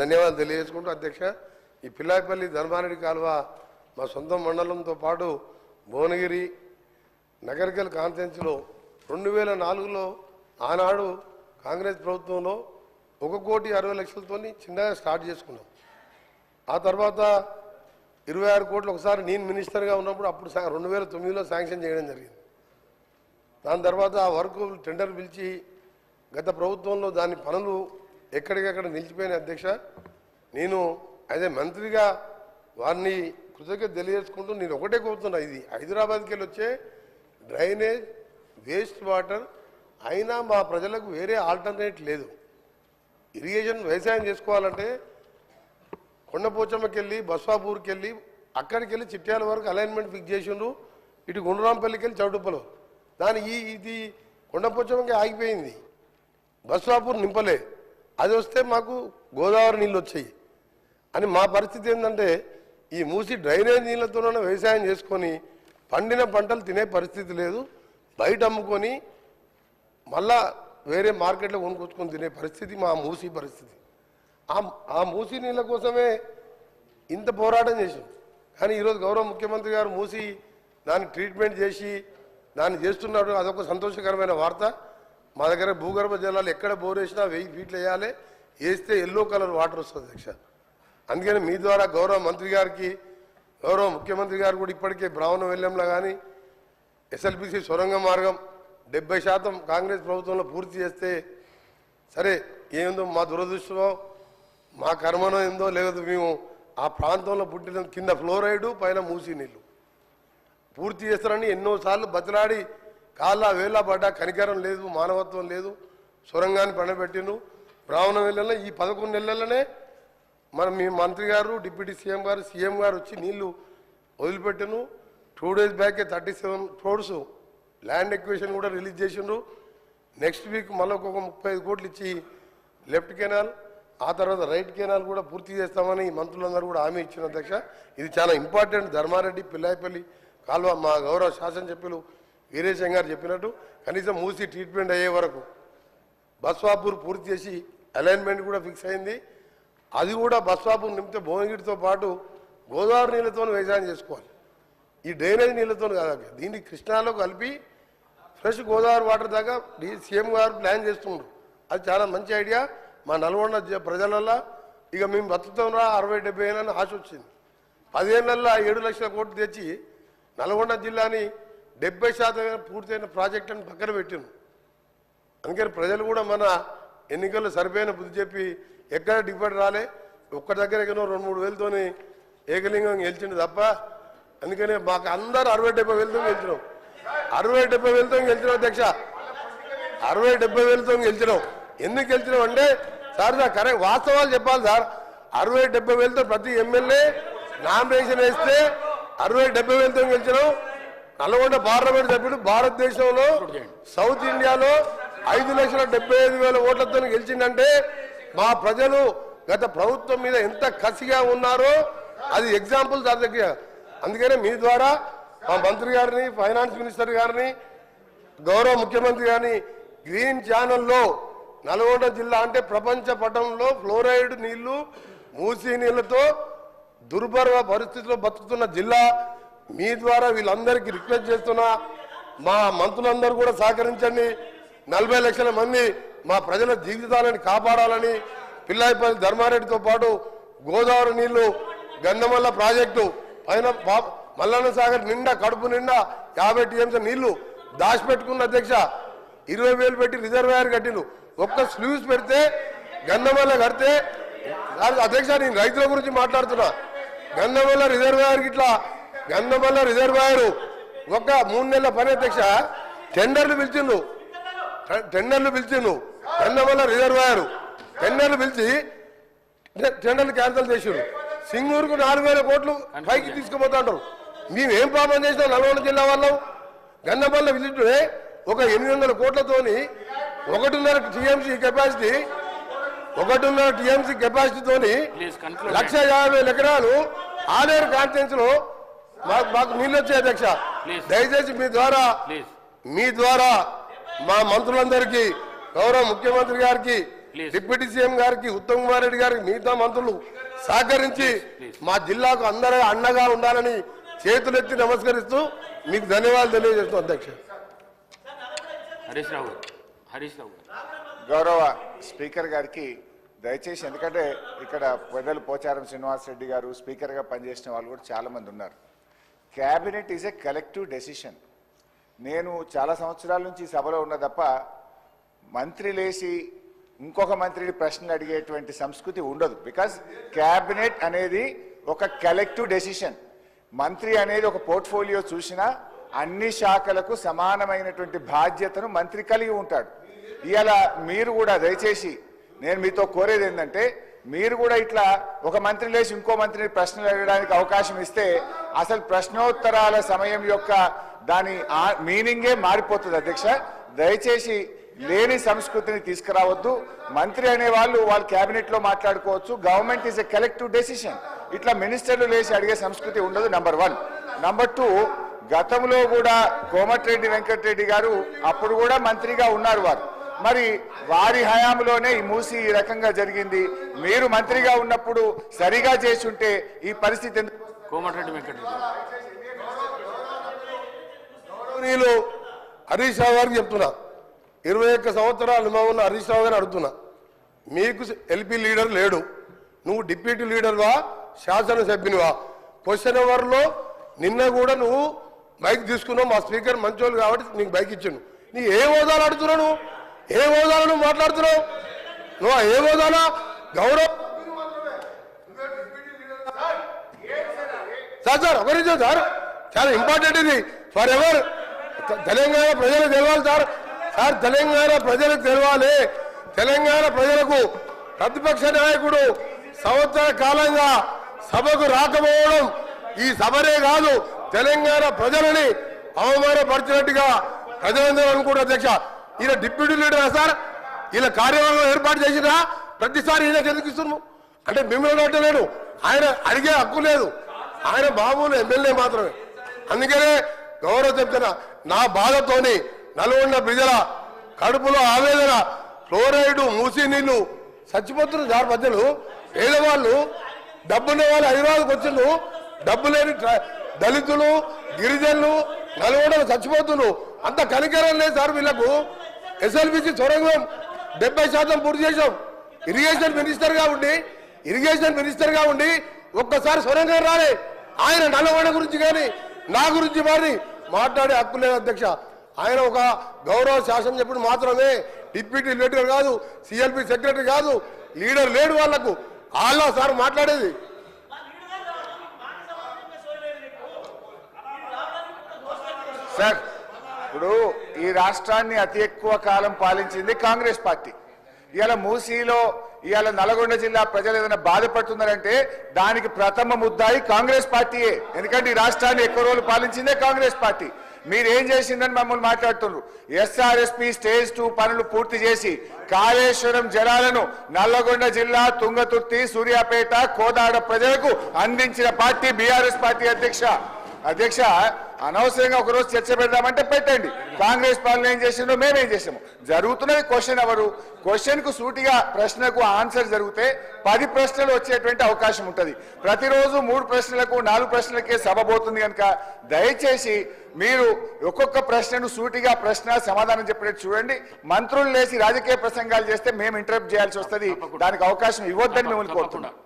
ధన్యవాదాలు తెలియజేసుకుంటూ అధ్యక్ష ఈ పిల్లాయిపల్లి ధర్మారెడ్డి కాలువ మా సొంత మండలంతో పాటు భువనగిరి నగరికల్ కాన్ఫరెన్స్లో 2004లో ఆనాడు కాంగ్రెస్ ప్రభుత్వంలో 1,60,00,000తోని చిన్నగా స్టార్ట్ చేసుకున్నాం. ఆ తర్వాత 26 కోట్లు ఒకసారి నేను మినిస్టర్గా ఉన్నప్పుడు అప్పుడు 2009లో శాంక్షన్ చేయడం జరిగింది. దాని తర్వాత ఆ వర్క్ టెండర్ పిలిచి గత ప్రభుత్వంలో దాని పనులు ఎక్కడికక్కడ నిలిచిపోయిన అధ్యక్ష. నేను అదే మంత్రిగా వారిని కృతజ్ఞత తెలియజేసుకుంటూ నేను ఒకటే కోరుతున్నా, ఇది హైదరాబాద్కి వెళ్ళి వచ్చే డ్రైనేజ్ వేస్ట్ వాటర్ అయినా మా ప్రజలకు వేరే ఆల్టర్నేట్ లేదు. ఇరిగేషన్ వ్యవసాయం చేసుకోవాలంటే కొండపోచమ్మకి వెళ్ళి బస్వాపూర్కి వెళ్ళి అక్కడికి వెళ్ళి చిట్యాల వరకు అలైన్మెంట్ ఫిక్స్ చేసిండ్రు. ఇటు గుండ్రాంపల్లికి వెళ్ళి చౌటుప్పలో దాని ఇది కొండపోచమ్మకి ఆగిపోయింది, బస్వాపూర్ నింపలే. అది వస్తే మాకు గోదావరి నీళ్ళు వచ్చాయి అని మా పరిస్థితి ఏంటంటే ఈ మూసి డ్రైనేజ్ నీళ్ళతోనే వ్యవసాయం చేసుకొని పండిన పంటలు తినే పరిస్థితి లేదు. బయట అమ్ముకొని మళ్ళా వేరే మార్కెట్లో కొనుక్కొచ్చుకొని తినే పరిస్థితి మా మూసి పరిస్థితి. ఆ మూసి నీళ్ళ కోసమే ఇంత పోరాటం చేసాం. కానీ ఈరోజు గౌరవ ముఖ్యమంత్రి గారు మూసి దాన్ని ట్రీట్మెంట్ చేసి దాన్ని చేస్తున్నారు. అదొక సంతోషకరమైన వార్త. మా దగ్గర భూగర్భ జలాలు ఎక్కడ బోర్ వేసినా 1000 ఫీట్లు వేయాలి, వేస్తే ఎల్లో కలర్ వాటర్ వస్తుంది అధ్యక్ష. అందుకని మీ ద్వారా గౌరవ మంత్రి గారికి గౌరవ ముఖ్యమంత్రి గారు కూడా ఇప్పటికే బ్రాహ్మణ వెల్లంలో కానీ ఎస్ఎల్బిసి సొరంగ మార్గం 70% కాంగ్రెస్ ప్రభుత్వంలో పూర్తి చేస్తే సరే, ఏందో మా దురదృష్టమో మా కర్మనో ఏందో లేదు, మేము ఆ ప్రాంతంలో పుట్టిన కింద ఫ్లోరైడు పైన మూసి నీళ్ళు పూర్తి చేస్తారని ఎన్నోసార్లు బతిలాడి కాళ్ళ వేళ పడ్డా కనికరం లేదు, మానవత్వం లేదు. సొరంగాన్ని పండబెట్టిను. బ్రాహ్మణ వెల్లంలో ఈ 11 నెలలనే మీ మంత్రి గారు డిప్యూటీ సీఎం గారు వచ్చి నీళ్లు వదిలిపెట్టాను. 2 డేస్ బ్యాకే 37 crores ల్యాండ్ ఎక్విజిషన్ కూడా రిలీజ్ చేసిండ్రు. నెక్స్ట్ వీక్ మళ్ళీ ఒక 35 కోట్లు ఇచ్చి లెఫ్ట్ కెనాల్, ఆ తర్వాత రైట్ కెనాల్ కూడా పూర్తి చేస్తామని మంత్రులందరూ కూడా హామీ ఇచ్చిన అధ్యక్ష. ఇది చాలా ఇంపార్టెంట్. ధర్మారెడ్డి పిల్లాయిపల్లి కాలువ మా గౌరవ శాసనసభ్యులు వీరేశం గారు చెప్పినట్టు కనీసం మూసి ట్రీట్మెంట్ అయ్యే వరకు బస్వాపూర్ పూర్తి చేసి అలైన్మెంట్ కూడా ఫిక్స్ అయింది. అది కూడా బస్వాపూర్ నింపితే భువనగిరితో పాటు గోదావరి నీళ్ళతో వ్యవసాయం చేసుకోవాలి. ఈ డ్రైనేజ్ నీళ్ళతో కాదు, దీన్ని కృష్ణాలో కలిపి ఫ్రెష్ గోదావరి వాటర్ దాకా సీఎం గారు ప్లాన్ చేస్తున్నారు. అది చాలా మంచి ఐడియా. మా నల్గొండ ప్రజలల్లో ఇక మేము బతుకుతాంరా 60-70 ఏళ్ళని ఆశ వచ్చింది. 10 ఏళ్ళల్లో 7 లక్షల కోట్లు తెచ్చి నల్గొండ జిల్లాని 70% పూర్తయిన ప్రాజెక్ట్ అని పక్కన పెట్టింది. అందుకని ప్రజలు కూడా మన ఎన్నికల్లో సరిపోయిన బుద్ధి చెప్పి ఎక్కడ డిపాజిట్ రాలే, ఒక్క దగ్గర 2-3 వేలతోని ఏకలింగం గెలిచిండు తప్ప. అందుకని మాకు అందరూ 60-70 వేలతో గెలిచినాం. 60-70 వేలతో గెలిచినాం అధ్యక్ష. 60-70 వేలతో గెలిచినాం. ఎందుకు గెలిచినాం అంటే సార్ కరెక్ట్ వాస్తవాలు చెప్పాలి సార్. 60-70 వేలతో ప్రతి ఎమ్మెల్యే నామినేషన్ వేస్తే 60-70 వేలతో గెలిచినాం. నల్గొండ పార్లమెంట్ సభ్యుడు భారతదేశంలో సౌత్ ఇండియాలో 5,75,000 ఓట్లతో గెలిచిందంటే మా ప్రజలు గత ప్రభుత్వం మీద ఎంత కసిగా ఉన్నారో అది ఎగ్జాంపుల్ సార్ దగ్గర. అందుకనే మీ ద్వారా మా మంత్రి గారిని, ఫైనాన్స్ మినిస్టర్ గారిని, గౌరవ ముఖ్యమంత్రి గారిని గ్రీన్ ఛానల్లో నల్గొండ జిల్లా అంటే ప్రపంచ పటంలో ఫ్లోరైడ్ నీళ్లు మూసీ నీళ్లతో దుర్భర పరిస్థితుల్లో బతుకుతున్న జిల్లా. మీ ద్వారా వీళ్ళందరికీ రిక్వెస్ట్ చేస్తున్నా, మా మంత్రులందరూ కూడా సహకరించండి. 40 లక్షల మంది మా ప్రజల జీవితాలను కాపాడాలని పిల్లాయిపల్లి ధర్మారెడ్డితో పాటు గోదావరి నీళ్లు గంధమల్ల ప్రాజెక్టు పైన మల్లన్న సాగర్ నిండా కడుపు నిండా 50 TMC నీళ్లు దాచిపెట్టుకున్న అధ్యక్ష. 20,000 పెట్టి రిజర్వాయర్ కట్టిండు. ఒక్క స్లూస్ పెడితే గంధమల్ల కడితే అధ్యక్ష, నేను రైతుల గురించి మాట్లాడుతున్నా. గంధమల్ల రిజర్వాయర్ ఇట్లా గంధమల్ల రిజర్వాయర్ ఒక 3 నెలల పని అధ్యక్ష. టెండర్లు పిలిచిండు గంధమల్ల రిజర్వాయర్ టెండర్లు పిలిచి టెండర్లు క్యాన్సిల్ చేసిండు. సింగూరుకు 4,000 కోట్లు పైకి తీసుకుపోతాంటారు. మేమేం పాపం చేసినాం నల్గొండ జిల్లా వాళ్ళం? గంధమల్ల విజిట్లే ఒక 800 కోట్లతోని 1.5 TMC కెపాసిటీ 1.5 TMC కెపాసిటీతోని 1,50,000 ఎకరాలు ఆలేరు కాన్ఫరెన్స్ లో మాకు నీళ్ళు వచ్చాయి అధ్యక్ష. దయచేసి మీ ద్వారా మా మంత్రులందరికీ, గౌరవ ముఖ్యమంత్రి గారికి డిప్యూటీ సీఎం గారికి, ఉత్తమ్ కుమార్ రెడ్డి గారికి, మిగతా మంత్రులు సహకరించి మా జిల్లాకు అందరూ అండగా ఉండాలని చేతులెత్తి నమస్కరిస్తూ మీకు ధన్యవాదాలు తెలియజేస్తున్నాం అధ్యక్ష. హరీష్ రావు గౌరవ స్పీకర్ గారికి దయచేసి, ఎందుకంటే ఇక్కడ పెద్దలు పోచారం శ్రీనివాస్ రెడ్డి గారు స్పీకర్గా పనిచేసిన వాళ్ళు కూడా చాలామంది ఉన్నారు. Cabinet is a collective decision. నేను చాలా సంవత్సరాల నుంచి సభలో ఉన్న తప్ప మంత్రి లేచి ఇంకొక మంత్రిని ప్రశ్నలు అడిగేటువంటి సంస్కృతి ఉండదు. బికాజ్ క్యాబినెట్ అనేది ఒక కలెక్టివ్ డెసిషన్. మంత్రి అనేది ఒక పోర్ట్ఫోలియో చూసినా అన్ని శాఖలకు సమానమైనటువంటి బాధ్యతను మంత్రి కలిగి ఉంటాడు. ఇవాళ మీరు కూడా దయచేసి నేను మీతో కోరేది ఏంటంటే, మీరు కూడా ఇట్లా ఒక మంత్రి లేచి ఇంకో మంత్రిని ప్రశ్నలు అడగడానికి అవకాశం ఇస్తే అసలు ప్రశ్నోత్తరాల సమయం యొక్క దాని మీనింగే మారిపోతుంది అధ్యక్ష. దయచేసి లేని సంస్కృతిని తీసుకురావద్దు. మంత్రి అనే వాళ్ళు క్యాబినెట్లో మాట్లాడుకోవచ్చు. Government is a collective decision. ఇట్లా మినిస్టర్లు లేచి అడిగే సంస్కృతి ఉండదు. నంబర్ 1. నంబర్ 2, గతంలో కూడా కోమటిరెడ్డి వెంకటరెడ్డి గారు అప్పుడు కూడా మంత్రిగా ఉన్నారు వారు. మరి వారి హయాంలోనే ఈ మూసి ఈ రకంగా జరిగింది. మీరు మంత్రిగా ఉన్నప్పుడు సరిగా చేసి ఉంటే ఈ పరిస్థితి ఎందుకు? కోమటిరెడ్డి వెంకటరెడ్డి హరీష్ రావు గారికి చెప్తున్నా, 21 సంవత్సరాల అనుభవం ఉన్న హరీష్ రావు గారిని అడుగుతున్నా, మీకు ఎల్పీ లీడర్ లేడు, నువ్వు డిప్యూటీ లీడర్వా, శాసనసభ్యునివా? క్వశ్చన్ అవర్లో నిన్న కూడా నువ్వు బైక్ తీసుకున్నావు, మా స్పీకర్ మంచోళ్ళు కాబట్టి నీకు బైక్ ఇచ్చాను. నీ ఏ హోదాలు అడుగుతున్నావు? నువ్వు ఏ హోదాలో నువ్వు మాట్లాడుతున్నావు? నువ్వు ఏ హోదాలో గౌరవ సార్ ఒక నిమిషం సార్, చాలా ఇంపార్టెంట్ ఇది ఫర్ ఎవర్. తెలంగాణ ప్రజలకు తెలవాలి సార్. సార్ తెలంగాణ ప్రజలకు తెలవాలి. తెలంగాణ ప్రజలకు ప్రతిపక్ష నాయకుడు సంవత్సర కాలంగా సభకు రాకపోవడం ఈ సభనే కాదు, తెలంగాణ ప్రజలని అవమానపరిచినట్టుగా ప్రజలందరూ అనుకుంటారు అధ్యక్ష. ఈయన డిప్యూటీ లీడర్ సార్, ఈయన కార్యవర్గం ఏర్పాటు చేసినా ప్రతిసారి ఈయనకి ఎందుకు ఇస్తున్నాము అంటే మిమ్మల్ని అంటలేడు, ఆయన అడిగే హక్కు లేదు, ఆయన మామూలు ఎమ్మెల్యే మాత్రమే. అందుకనే గౌరవ చెప్తున్నా, నా బాధతోని నల్గొండ ప్రజల కడుపులో ఆవేదన, ఫ్లోరైడ్ మూసి నీళ్లు చచ్చిపోతున్నారు సార్. మధ్యలో పేదవాళ్ళు, డబ్బున్న వాళ్ళు హైదరాబాద్కి వచ్చిండ్రు, డబ్బు లేని దళితులు, గిరిజనులు నల్గొండలు చచ్చిపోతున్నారు. అంత కనికరం లేదు సార్ వీళ్ళకు. ఎస్ఎల్బిసి సొరంగం 70% పూర్తి చేశాం. ఇరిగేషన్ మినిస్టర్గా ఉండి ఒక్కసారి సొరంగం రాలే. ఆయన నల్లగొండ గురించి కానీ నా గురించి మరి మాట్లాడే హక్కు లేదు అధ్యక్ష. ఆయన ఒక గౌరవ శాసనసభ్యుడు మాత్రమే, డిప్యూటీ లీడర్ కాదు, సిఎల్పి సెక్రటరీ కాదు, లీడర్ లేడు వాళ్లకు. వాళ్ళ సార్ మాట్లాడేది. సార్, ఇప్పుడు ఈ రాష్ట్రాన్ని అతి ఎక్కువ కాలం పాలించింది కాంగ్రెస్ పార్టీ. ఇవాళ మూసీలో ఇవాళ నల్గొండ జిల్లా ప్రజలు ఏదైనా బాధపడుతున్నారంటే దానికి ప్రథమ ముద్దాయి కాంగ్రెస్ పార్టీయే. ఎందుకంటే ఈ రాష్ట్రాన్ని ఎక్కువ రోజులు పాలించిందే కాంగ్రెస్ పార్టీ. మీరేం చేసిందని మమ్మల్ని మాట్లాడుతున్నారు. ఎస్ఆర్ఎస్పీ స్టేజ్ 2 పనులు పూర్తి చేసి కాళేశ్వరం జలాలను నల్లగొండ జిల్లా తుంగతుర్తి, సూర్యాపేట, కోదాడ ప్రజలకు అందించిన పార్టీ బీఆర్ఎస్ పార్టీ అధ్యక్ష. అనవసరంగా ఒకరోజు చర్చ పెడదామంటే పెట్టండి. కాంగ్రెస్ పాలన ఏం చేసిందో మేమేం చేసాము. జరుగుతున్నది క్వశ్చన్ అవరు. క్వశ్చన్ కు సూటిగా ప్రశ్నకు ఆన్సర్ జరిగితే 10 ప్రశ్నలు వచ్చేటువంటి అవకాశం ఉంటుంది. ప్రతిరోజు 3 ప్రశ్నలకు 4 ప్రశ్నలకే సభ పోతుంది కనుక దయచేసి మీరు ఒక్కొక్క ప్రశ్నను సూటిగా ప్రశ్న సమాధానం చెప్పేట్టు చూడండి. మంత్రులు లేచి రాజకీయ ప్రసంగాలు చేస్తే మేము ఇంటరప్ట్ చేయాల్సి వస్తుంది. దానికి అవకాశం ఇవ్వద్దని మిమ్మల్ని కోరుతున్నాం.